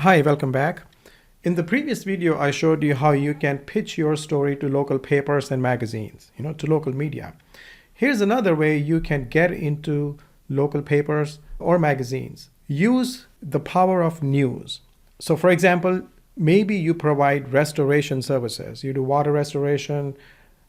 Hi, welcome back. In the previous video, I showed you how you can pitch your story to local papers and magazines, to local media. Here's another way you can get into local papers or magazines. Use the power of news. So for example, maybe you provide restoration services. You do water restoration,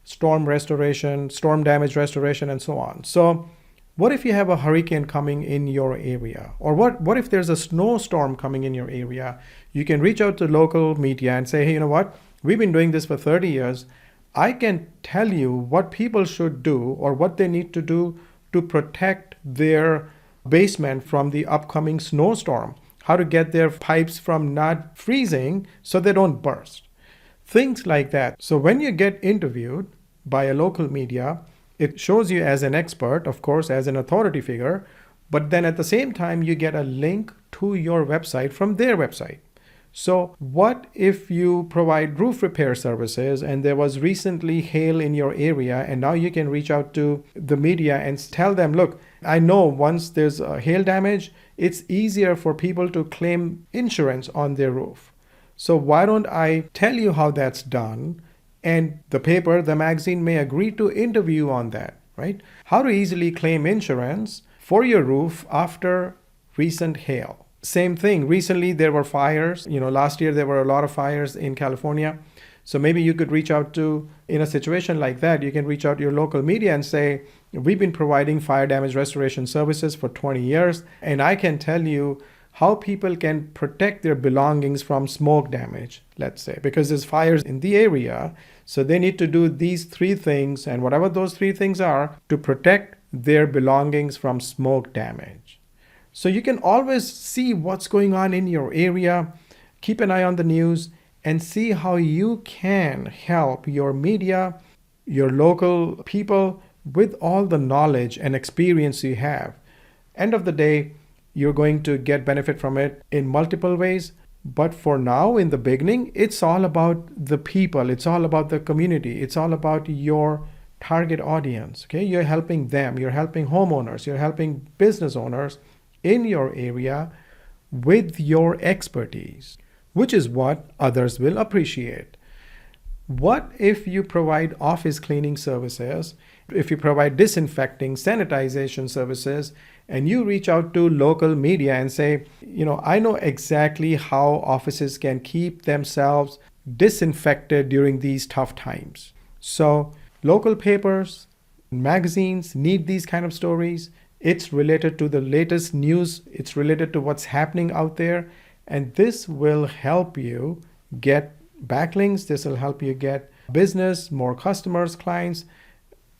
storm damage restoration, and so on. So what if you have a hurricane coming in your area? Or what if there's a snowstorm coming in your area? You can reach out to local media and say, hey, you know what? We've been doing this for 30 years. I can tell you what people should do or what they need to do to protect their basement from the upcoming snowstorm, how to get their pipes from not freezing so they don't burst. Things like that. So when you get interviewed by a local media, it shows you as an expert, of course, as an authority figure, but then at the same time, you get a link to your website from their website. So what if you provide roof repair services and there was recently hail in your area, and now you can reach out to the media and tell them, look, I know once there's a hail damage, it's easier for people to claim insurance on their roof. So why don't I tell you how that's done? And the paper, the magazine may agree to interview on that, right? How to easily claim insurance for your roof after recent hail. Same thing. Recently, there were fires. Last year, there were a lot of fires in California. So maybe you could reach out to, in a situation like that, you can reach out to your local media and say, we've been providing fire damage restoration services for 20 years. And I can tell you how people can protect their belongings from smoke damage, let's say, because there's fires in the area. So they need to do these 3 things, and whatever those 3 things are, to protect their belongings from smoke damage. So you can always see what's going on in your area, keep an eye on the news, and see how you can help your media, your local people with all the knowledge and experience you have. End of the day, you're going to get benefit from it in multiple ways. But for now, in the beginning, it's all about the people. It's all about the community. It's all about your target audience. Okay, you're helping them. You're helping homeowners. You're helping business owners in your area with your expertise, which is what others will appreciate. What if you provide office cleaning services, if you provide disinfecting, sanitization services, and you reach out to local media and say, I know exactly how offices can keep themselves disinfected during these tough times. So local papers, magazines need these kind of stories. It's related to the latest news. It's related to what's happening out there. And this will help you get backlinks. This will help you get business, more customers, clients.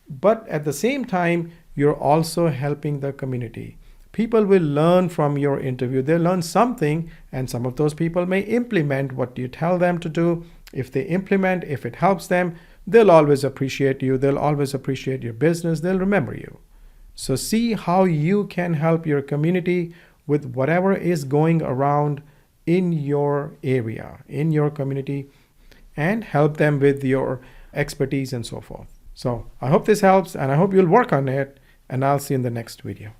But at the same time, you're also helping the community. People will learn from your interview. They'll learn something, and some of those people may implement what you tell them to do. If they implement, if it helps them, they'll always appreciate you. They'll always appreciate your business. They'll remember you. So see how you can help your community with whatever is going around in your area, in your community, and help them with your expertise and so forth. So I hope this helps, and I hope you'll work on it, and I'll see you in the next video.